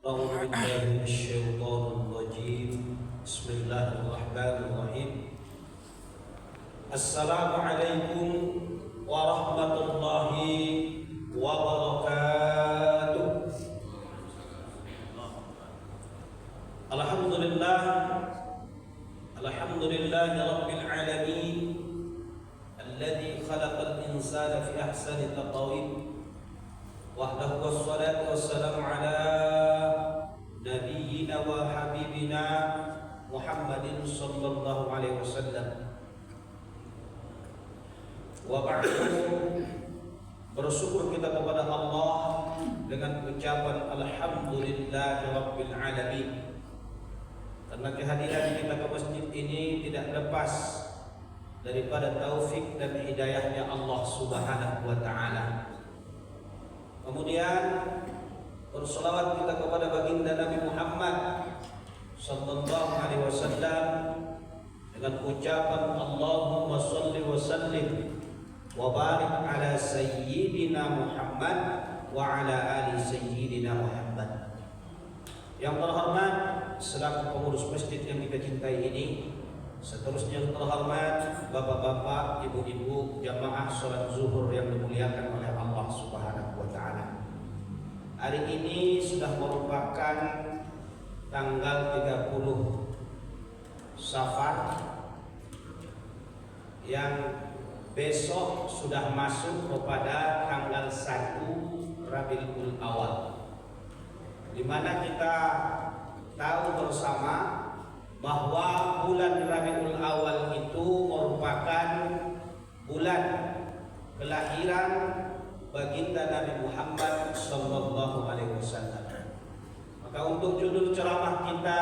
أعوذ بالله من الشيطان الرجيم بسم الله الرحمن الرحيم السلام عليكم ورحمة الله وبركاته الحمد لله رب العالمين الذي خلق الإنسان في أحسن تقويم وحده والصلاة والسلام على نبينا وحبيبنا محمد صلى الله عليه وسلم وبعد. Bersyukur kita kepada Allah dengan ucapan Alhamdulillahirabbil alamin, karena kehadiran kita ke masjid ini tidak lepas daripada taufik dan hidayahnya Allah Subhanahu wa taala. Kemudian berselawat kita kepada baginda Nabi Muhammad sallallahu alaihi wasallam dengan ucapan Allahumma shalli wa sallim wa barik ala sayyidina Muhammad wa ala ali sayyidina Muhammad. Yang terhormat selaku pengurus masjid yang kita cintai ini, seterusnya yang terhormat bapak-bapak, ibu-ibu, jamaah salat zuhur yang dimuliakan oleh Allah Subhanahu wa taala. Hari ini sudah merupakan tanggal 30 Safar, yang besok sudah masuk kepada tanggal 1 Rabiul Awal, di mana kita tahu bersama bahwa bulan Rabiul Awal itu merupakan bulan kelahiran baginda Nabi Muhammad sallallahu alaihi wasallam. Maka untuk judul ceramah kita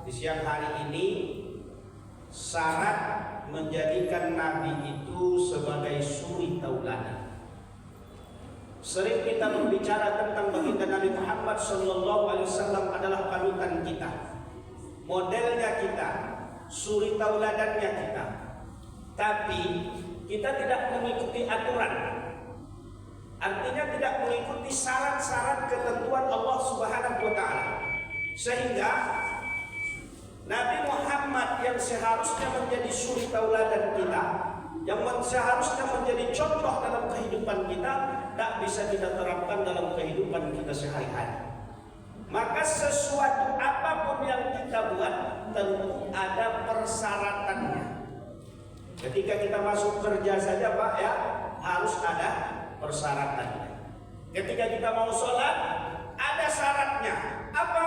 di siang hari ini, syarat menjadikan Nabi itu sebagai suri tauladan. Sering kita berbicara tentang baginda Nabi Muhammad sallallahu alaihi wasallam adalah panutan kita, modelnya kita, suri tauladannya kita. Tapi kita tidak mengikuti aturan. Artinya tidak mengikuti syarat-syarat ketentuan Allah Subhanahu wa taala. Sehingga Nabi Muhammad yang seharusnya menjadi suri tauladan kita, yang seharusnya menjadi contoh dalam kehidupan kita, tak bisa kita terapkan dalam kehidupan kita sehari-hari. Maka sesuatu apapun yang kita buat tentu ada persyaratannya. Ketika kita masuk kerja saja Pak ya, harus ada persyaratannya. Ketika kita mau sholat, ada syaratnya. Apa?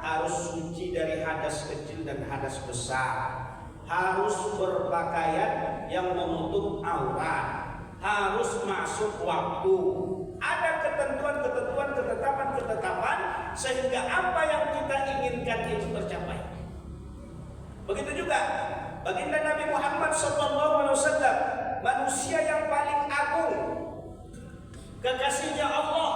Harus suci dari hadas kecil dan hadas besar. Harus berpakaian yang menutup aurat. Harus masuk waktu. Ada ketentuan-ketentuan, ketetapan-ketetapan, sehingga apa yang kita inginkan itu tercapai. Begitu juga baginda Nabi Muhammad SAW, manusia yang paling agung, kekasihnya Allah.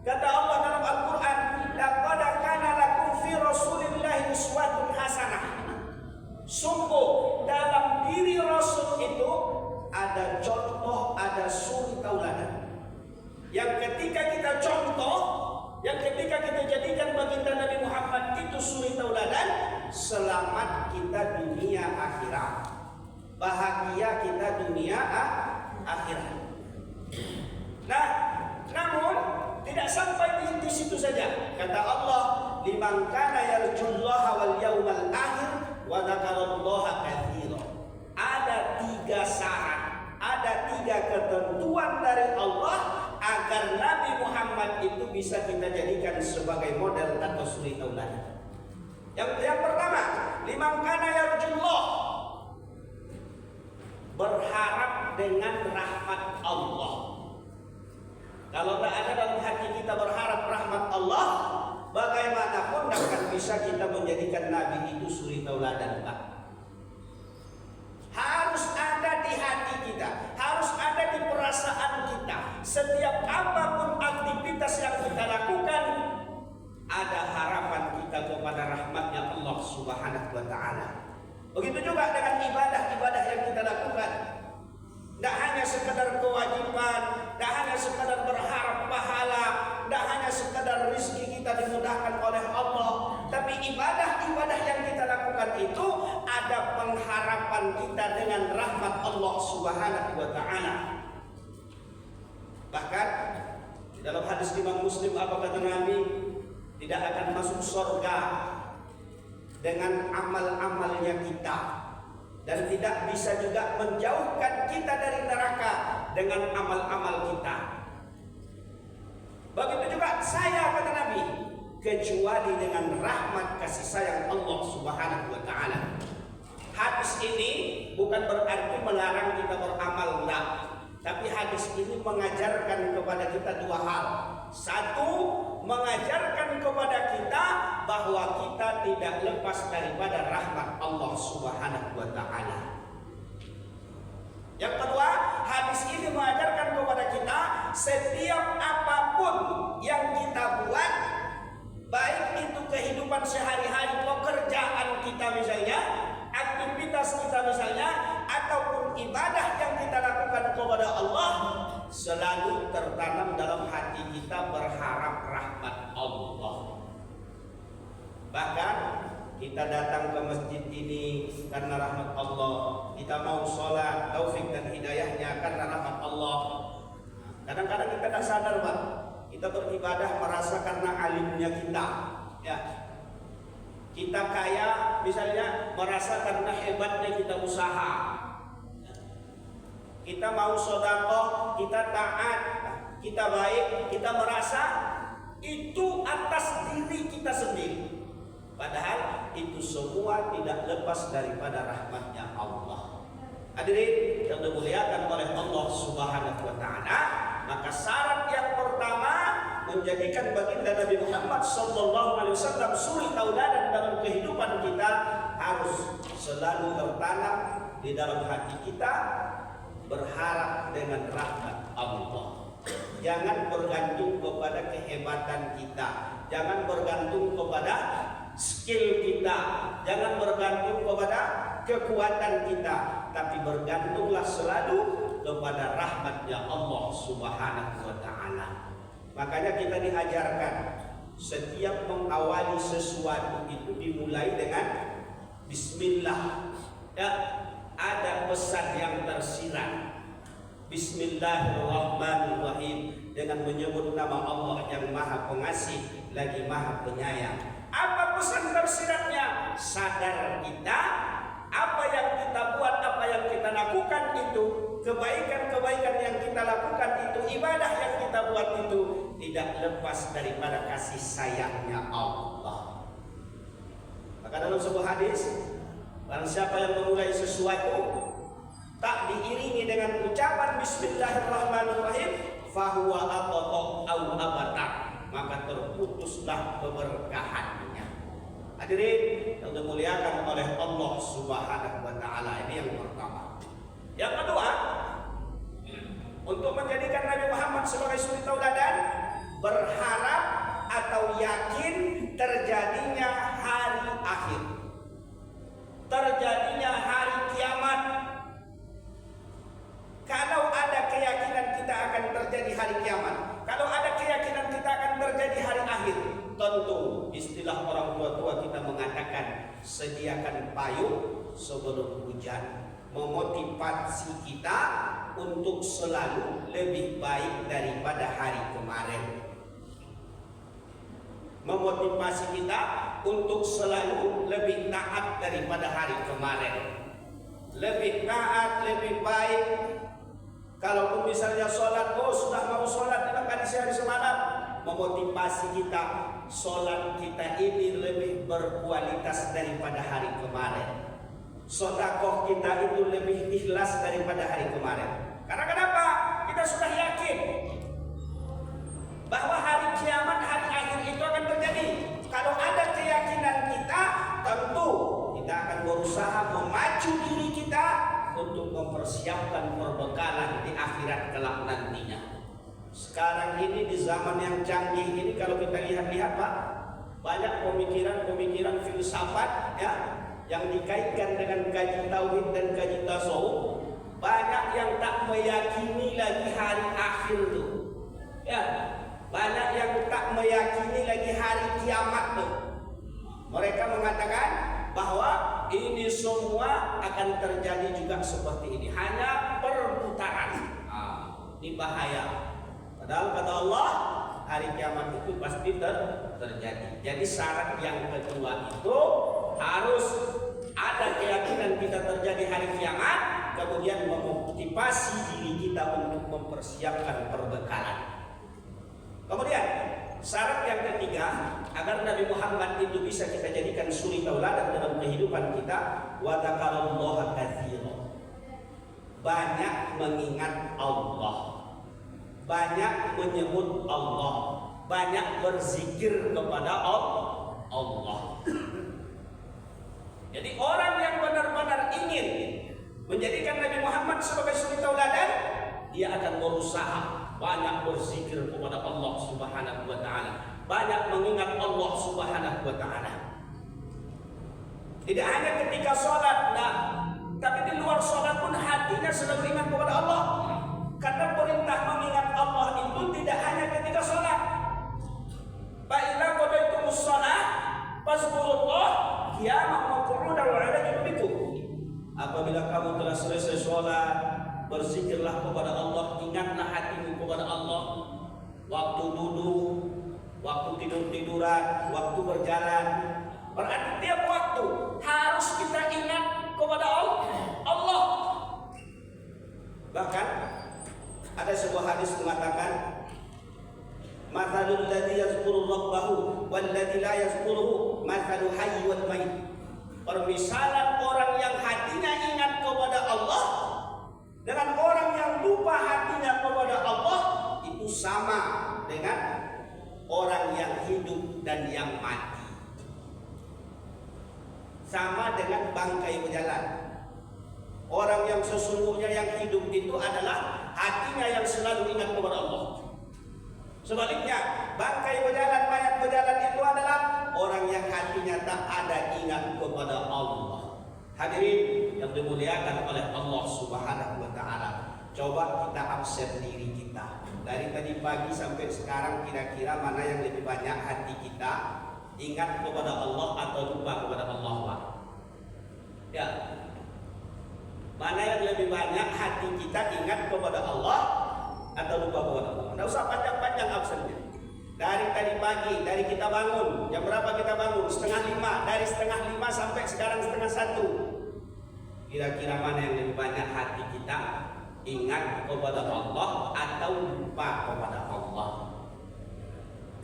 Kata Allah dalam Al-Quran, laqad kana lakum fi Rasulillahi uswatun hasanah. Sungguh dalam diri Rasul itu ada contoh, ada suri tauladan. Yang ketika kita contoh, yang ketika kita jadikan baginda Nabi Muhammad itu suri tauladan, selamat kita dunia akhirat, bahagia kita dunia akhirat. Nah, namun tidak sampai di situ saja. Kata Allah, liman kana yarjullaha wal yaumal akhir wa dzakarallaha katsiran. Ada 3 syarat, ada 3 ketentuan dari Allah agar Nabi Muhammad itu bisa kita jadikan sebagai model atau suri tauladan. Yang pertama, liman kana yarjullah, berharap dengan rahmat Allah. Kalau tak ada dalam hati kita berharap rahmat Allah, bagaimanapun tak akan bisa kita menjadikan Nabi itu suri tauladan, Pak. Harus ada di hati kita, harus ada di perasaan kita. Setiap apapun aktivitas yang kita lakukan, ada harapan kita kepada rahmatnya Allah Subhanahu wa taala. Begitu juga dengan ibadah-ibadah yang kita lakukan. Tidak hanya sekadar kewajiban, tidak hanya sekadar berharap pahala, tidak hanya sekadar rezeki kita dimudahkan oleh Allah. Tapi ibadah-ibadah yang kita lakukan itu ada pengharapan kita dengan rahmat Allah Subhanahu wa taala. Bahkan di dalam hadis Imam Muslim apa kata Nabi? Tidak akan masuk surga dengan amal-amalnya kita, dan tidak bisa juga menjauhkan kita dari neraka dengan amal-amal kita. Begitu juga saya, kata Nabi, kecuali dengan rahmat kasih sayang Allah Subhanahu wa taala. Hadis ini bukan berarti melarang kita beramal, enggak. Tapi hadis ini mengajarkan kepada kita dua hal. Satu, mengajarkan kepada kita bahwa kita tidak lepas daripada rahmat Allah Subhanahu wa taala. Yang kedua, hadis ini mengajarkan kepada kita setiap apapun yang kita buat, baik itu kehidupan sehari-hari, pekerjaan kita misalnya, aktivitas kita misalnya, ataupun ibadah yang kita lakukan kepada Allah, selalu tertanam dalam hati kita berharap rahmat Allah. Bahkan kita datang ke masjid ini karena rahmat Allah, kita mau sholat, taufik dan hidayahnya karena rahmat Allah. Kadang-kadang kita tak sadar, Pak, kita beribadah merasa karena alimnya kita, ya. Kita kaya misalnya merasa karena hebatnya kita usaha. Kita mau sedekah, kita taat, kita baik, kita merasa itu atas diri kita sendiri. Padahal itu semua tidak lepas daripada rahmatnya Allah. Hadirin yang dimuliakan oleh Allah Subhanahu wa taala, maka syarat yang pertama menjadikan baginda Nabi Muhammad sallallahu alaihi wasallam suri tauladan dalam kehidupan kita harus selalu tertanam di dalam hati kita berharap dengan rahmat Allah. Jangan bergantung kepada kehebatan kita, jangan bergantung kepada skill kita, jangan bergantung kepada kekuatan kita, tapi bergantunglah selalu kepada rahmatnya Allah Subhanahu wa taala. Makanya kita diajarkan setiap mengawali sesuatu itu dimulai dengan bismillah. Ya, ada pesan yang tersirat. Bismillahirrahmanirrahim, dengan menyebut nama Allah yang Maha Pengasih lagi Maha Penyayang. Apa pesan tersiratnya? Sadar kita apa yang kita buat, apa yang kita lakukan itu, kebaikan-kebaikan yang kita lakukan itu, ibadah yang kita buat itu tidak lepas daripada kasih sayangnya Allah. Maka dalam sebuah hadis, barang siapa yang memulai sesuatu tak diiringi dengan ucapan bismillahirrahmanirrahim, fahuwa aqata au abata, maka terputuslah keberkahannya. Hadirin yang dimuliakan oleh Allah Subhanahu wa taala, ini yang pertama. Yang kedua, untuk menjadikan Nabi Muhammad sebagai suri tauladan, berharap atau yakin terjadinya hari akhir, terjadinya hari kiamat. Kalau ada keyakinan kita akan terjadi hari kiamat, kalau ada keyakinan kita akan terjadi hari akhir, tentu istilah orang tua-tua kita mengatakan sediakan payung sebelum hujan, memotivasi kita untuk selalu lebih baik daripada hari kemarin, memotivasi kita untuk selalu lebih taat daripada hari kemarin, lebih taat, lebih baik. Kalaupun misalnya sholat, oh sudah mau sholat 5 kali sehari semalam, memotivasi kita sholat kita ini lebih berkualitas daripada hari kemarin, sedekah kita itu lebih ikhlas daripada hari kemarin. Karena kenapa? Kita sudah yakin bahwa hari kiamat, hari akhir itu akan terjadi. Kalau ada keyakinan kita, tentu kita akan berusaha memacu diri kita untuk mempersiapkan perbekalan di akhirat kelak nantinya. Sekarang ini di zaman yang canggih ini, kalau kita lihat-lihat, Pak, banyak pemikiran-pemikiran filsafat ya yang dikaitkan dengan kaji tauhid dan kaji tasawuf. Banyak yang tak meyakini lagi hari akhir itu. Ya, banyak yang tak meyakini lagi hari kiamat. mengatakan bahwa ini semua akan terjadi juga seperti ini, hanya perputaran. Ini bahaya. Padahal kata Allah, hari kiamat itu pasti terjadi. Jadi syarat yang kedua itu harus ada keyakinan kita terjadi hari kiamat, kemudian memotivasi diri kita untuk mempersiapkan perbekalan. Kemudian syarat yang ketiga, agar Nabi Muhammad itu bisa kita jadikan suri tauladan dalam kehidupan kita, wa dzakarallaha katsiran. Banyak mengingat Allah, banyak menyebut Allah, banyak berzikir kepada Allah. Jadi orang yang benar-benar ingin menjadikan Nabi Muhammad sebagai suri tauladan, dia akan berusaha banyak berzikir kepada Allah Subhanahu wa taala, banyak mengingat Allah Subhanahu wa taala. Tidak hanya ketika sholat, tapi di luar sholat pun hatinya selalu ingat kepada Allah. Karena perintah mengingat Allah itu tidak hanya ketika sholat. Fa idza qadaytumus shalah fazkurullah qiyaman wa qu'udan wa 'ala junubikum. Apabila kamu telah selesai sholat, berzikirlah kepada Allah, ingatlah hatimu kepada Allah. Waktu duduk, waktu tidur-tiduran, waktu berjalan. Berarti tiap waktu harus kita ingat kepada Allah. Bahkan ada sebuah hadis mengatakan, mathalul ladzi yazkuru rabbahu wal ladzi la yazkuruhu mathalu hayy wal mayt. Permisalan orang yang hatinya ingat kepada Allah dengan orang yang lupa hatinya kepada Allah itu sama dengan orang yang hidup dan yang mati. Sama dengan bangkai berjalan. Orang yang sesungguhnya yang hidup itu adalah hatinya yang selalu ingat kepada Allah. Sebaliknya, bangkai berjalan, mayat berjalan itu adalah orang yang hatinya tak ada ingat kepada Allah. Hadirin yang dimuliakan oleh Allah Subhanahu wa taala, coba kita absen diri kita. Dari tadi pagi sampai sekarang, kira-kira mana yang lebih banyak hati kita ingat kepada Allah atau lupa kepada Allah, Pak? Ya. Mana yang lebih banyak hati kita ingat kepada Allah atau lupa kepada Allah? Tidak usah panjang-panjang absennya. Dari tadi pagi, dari kita bangun, jam berapa kita bangun? 4:30. Dari 4:30 sampai sekarang 1:30. Kira-kira mana yang lebih banyak hati kita ingat kepada Allah atau lupa kepada Allah?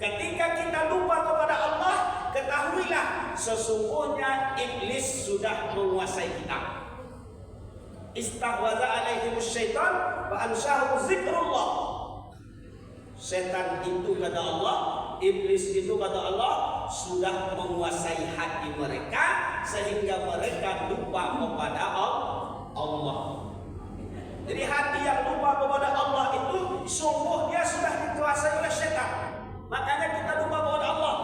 Ketika kita lupa kepada Allah, ketahuilah sesungguhnya iblis sudah menguasai kita. Istahwaza alaihimus syaitan wa ansyahu zikrullah. Setan itu kata Allah, iblis itu kata Allah, sudah menguasai hati mereka sehingga mereka lupa kepada Allah. Jadi hati yang lupa kepada Allah itu sungguh dia sudah dikuasai oleh setan. Makanya kita lupa kepada Allah.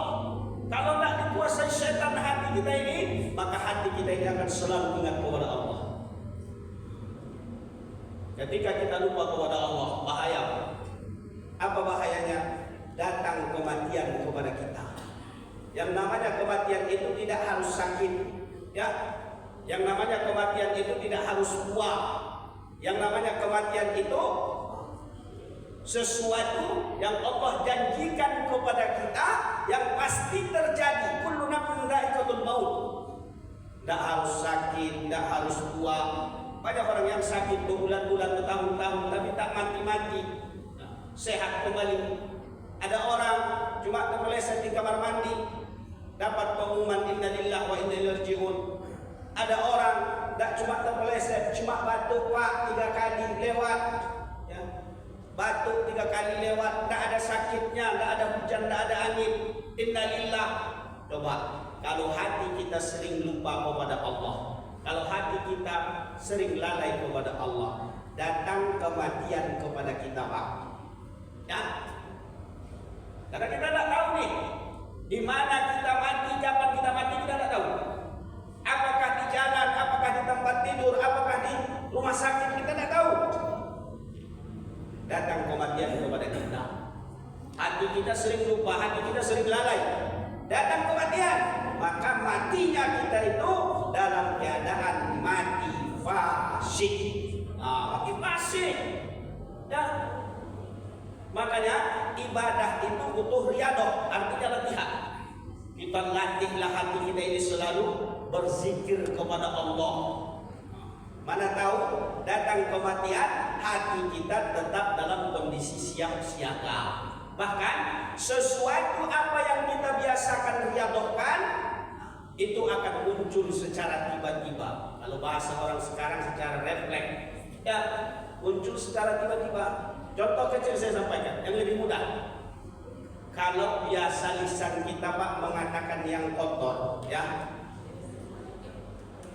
Kalau tidak dikuasai setan hati kita ini, maka hati kita ini akan selalu ingat kepada Allah. Ketika kita lupa kepada Allah, bahaya. Apa bahayanya? Datang kematian kepada kita. Yang namanya kematian itu tidak harus sakit, ya. Yang namanya kematian itu tidak harus tua. Yang namanya kematian itu sesuatu yang Allah janjikan kepada kita yang pasti terjadi. Kullu nafsin dha'iqatul maut. Tidak harus sakit, tidak harus tua. Banyak orang yang sakit berbulan-bulan, bertahun-tahun, tapi tak mati-mati, sehat kembali. Ada orang cuma terpeleset di kamar mandi, dapat pengumuman inna lillahi wa inna ilaihi raji'un. Ada orang tak cuma terpeleset, cuma batuk Pak 3 kali lewat, ya. Batuk 3 kali lewat, tak ada sakitnya, tak ada hujan, tak ada angin. Inna lillahi. Coba kalau hati kita sering lupa kepada Allah, kalau hati kita sering lalai kepada Allah, datang kematian kepada kita, Pak. Ya. Karena kita tidak tahu nih, di mana kita mati, kapan kita mati, kita tidak tahu. Apakah di jalan, apakah di tempat tidur, apakah di rumah sakit, kita tidak tahu. Datang kematian kepada kita. Hati kita sering lupa, hati kita sering lalai. Datang kematian, maka matinya kita itu dalam keadaan mati fasik. Mati fasik. Ya. Makanya ibadah itu butuh riyadhah, artinya latihan. Kita latihlah hati kita ini selalu berzikir kepada Allah. Mana tahu datang kematian, hati kita tetap dalam kondisi siap siaga. Bahkan sesuatu apa yang kita biasakan riyadhahkan itu akan muncul secara tiba-tiba. Kalau bahasa orang sekarang secara refleks, ya muncul secara tiba-tiba. Contoh kecil saya sampaikan yang lebih mudah. Kalau biasa lisan kita Pak mengatakan yang kotor, ya.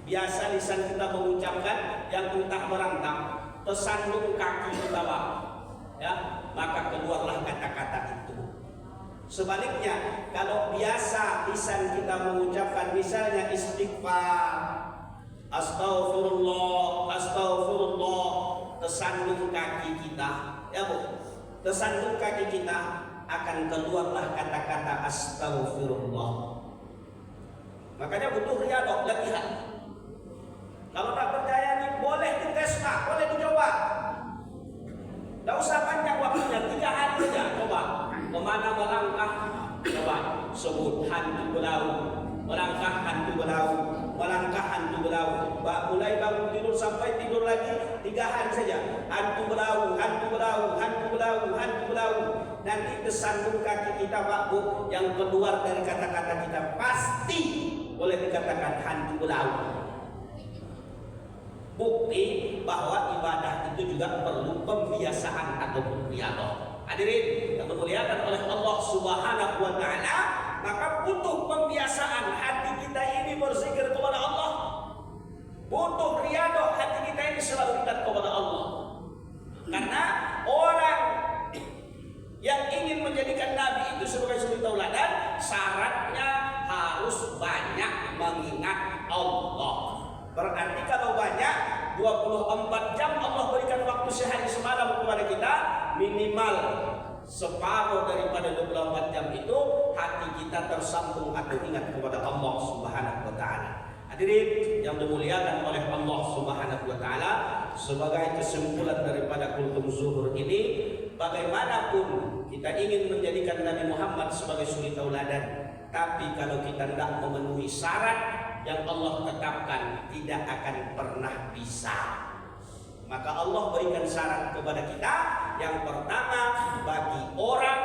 Biasa lisan kita mengucapkan yang entah merantau, tersandung kaki kita Pak, ya, maka keluarlah kata-kata itu. Sebaliknya, kalau biasa lisan kita mengucapkan misalnya istighfar, astagfirullah, astagfirullah, tersandung kaki kita, ya Bu, tersandung kaki kita akan keluarlah kata-kata astagfirullah. Makanya butuh riyadhah, latihan. Kalau tak percaya nih, boleh dites Pak, boleh dicoba. Tidak usah panjang waktunya, 3 hari saja. Coba, kemana melangkah? Coba, sebut hantu belau, melangkah hantu belau, melangkah hantu belau. Mulai bangun tidur sampai tidur lagi 3 hari saja. Hantu belau, hantu belau, hantu belau, hantu belau. Nanti kesandung kaki kita Pak Bu, yang keluar dari kata-kata kita pasti boleh dikatakan hantu belau. Bukti bahwa ibadah itu juga perlu pembiasaan ataupun riyadhah. Hadirin yang dimuliakan oleh Allah Subhanahu wa taala, maka butuh pembiasaan hati kita ini berzikir kepada Allah. Butuh riyadhah hati kita ini selalu dekat kepada Allah. Karena orang yang ingin menjadikan Nabi itu sebagai suri tauladan, syaratnya harus banyak mengingat Allah. Berarti kalau banyak 24 jam Allah berikan waktu sehari semalam kepada kita, minimal separuh daripada 24 jam itu hati kita tersambung atau ingat kepada Allah Subhanahu wa taala. Hadirin yang dimuliakan oleh Allah Subhanahu wa taala, sebagai kesimpulan daripada kultum zuhur ini, bagaimanapun kita ingin menjadikan Nabi Muhammad sebagai suri tauladan, tapi kalau kita tidak memenuhi syarat yang Allah tetapkan, tidak akan pernah bisa. Maka Allah berikan syarat kepada kita. Yang pertama, bagi orang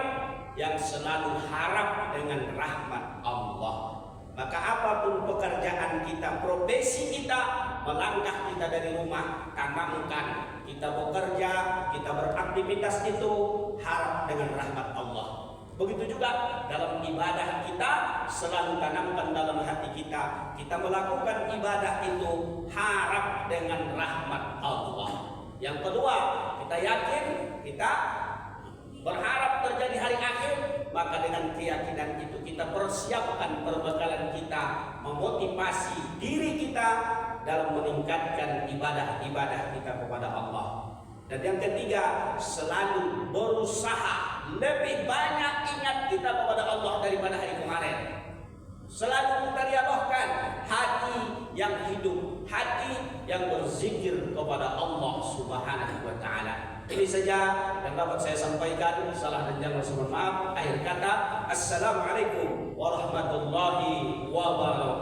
yang selalu harap dengan rahmat Allah, maka apapun pekerjaan kita, profesi kita, melangkah kita dari rumah, tanamkan kita bekerja, kita beraktivitas itu harap dengan rahmat Allah. Begitu juga dalam ibadah kita, selalu tanamkan dalam hati kita, kita melakukan ibadah itu harap dengan rahmat Allah. Yang kedua, kita yakin, kita berharap terjadi hari akhir, maka dengan keyakinan itu kita persiapkan perbekalan kita, memotivasi diri kita dalam meningkatkan ibadah-ibadah kita kepada Allah. Dan yang ketiga, selalu berusaha lebih banyak ingat kita kepada Allah daripada hari kemarin. Selalu kita riyadhahkan hati yang hidup, hati yang berzikir kepada Allah Subhanahu wa taala. Ini saja yang dapat saya sampaikan. Salah dan jangan mohon maaf. Akhir kata, assalamualaikum warahmatullahi wabarakatuh.